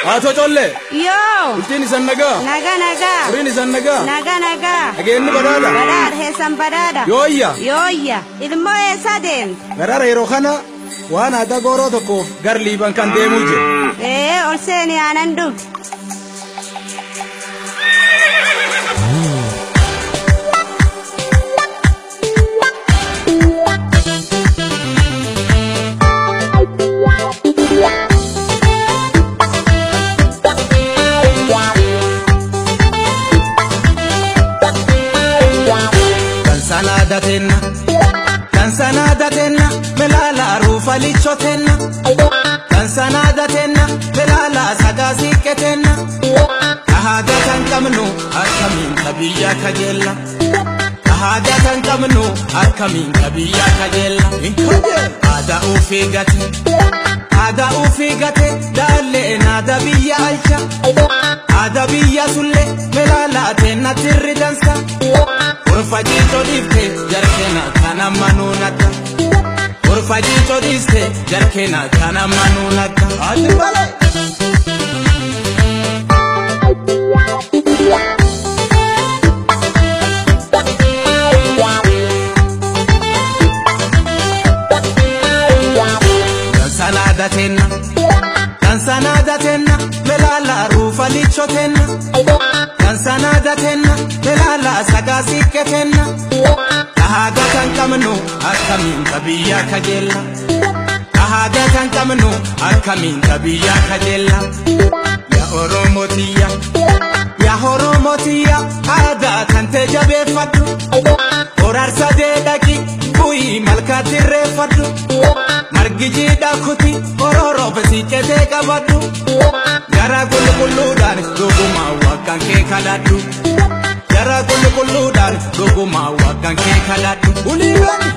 Ato jolle. Yo. Ultini sannaga. Naga. Urini sannaga. Naga. Agenni badada. Badada hesan badada. Yoyya. Ilmo esadem. Garara yeroo kana waan aadaa gooroo tokkoof gar liiban kan deemuu jira. Ol seeni aanan dhugdi. Tansanadatenna melala rufa lichotenna Tansanadatenna melala sagasiketenna Ahadatan kamnu akamin kabiya kajella Ahadatan kamnu akamin kabiya kajella Ada ufigate dalle nada biya alcha Ada biya sulle melala tenna tirridansa Urfajito difte jarkena kana manunata Urfajito difte jarkena kana manunata Adibale Tansanadatenna melala rufa lichotenna Tansanadatenna melala sagasiketenna Ahadatan kamnu akamin kabiya kajella Ahadatan kamnu akamin kabiya kajella Ya Oromotiya Ahadatan tejabefaddu Orarsa dedaki Bui malkatirrefaddu Margiji dakuti Ororo besikete kabaddu Gara gulludan Duguma wakan ke kadaddu Gara gulludan Duguma wakan ke kadaddu Ulibani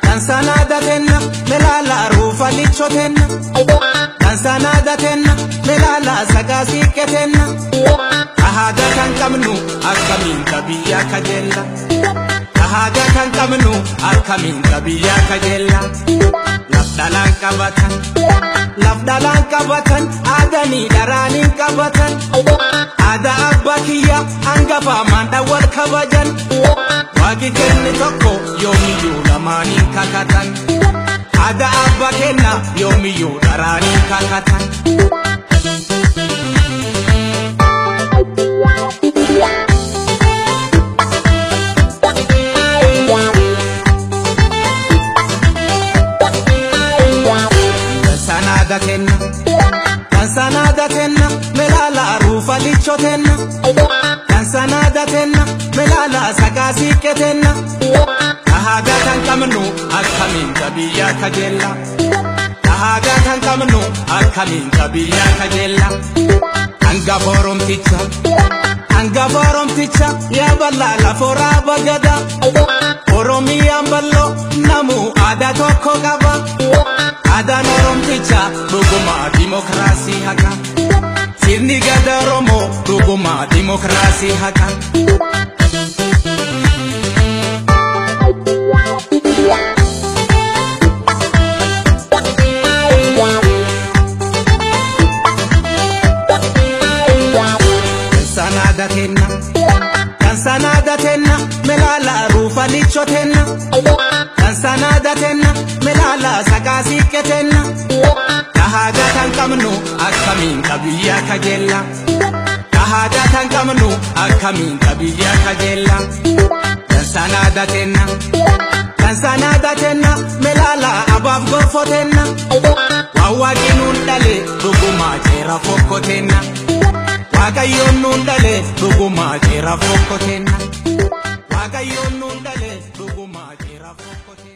Tansanadatenna melala rufa lichotenna Tansanadatenna melala sagasiketenna Ahadatan kamnu akamin kabiya kajella Ahadatan kamnu akamin kabiya kajella Lafdalan kabatan adani daranin kabatan Ada abbakiya angafa manda wal kabajan Wagi kenni tokko yomiyu lamanin kakatan Ada abba kenna yomiyu daranin kakatan Tansanadatenna melala rufa lichotenna Tansanadatenna melala sagasiketenna Ahadatan kamnu akamin kabiya kajella Ahadatan kamnu akamin kabiya kajella Angaforomticha ya balla la fora bagada Oromiyan ballo namu ada tokko qaba Adan oromticha dhuguma demokrasi haqa Sirni gada Oromo dhuguma demokrasi haqa Tansanadatenna melala rufa lichotenna Tansanadatenna melala sagasiketenna Ahadatan kamnu akamin kabiya kajella Ahadatan kamnu akamin kabiya kajella Tansanadatenna melala abaf gofotenna Wawaginun dale dhuguma jera fokotenna Wagayon nundale dhuguma jera fokotenna Wagayon nundale dhuguma jera fokotenna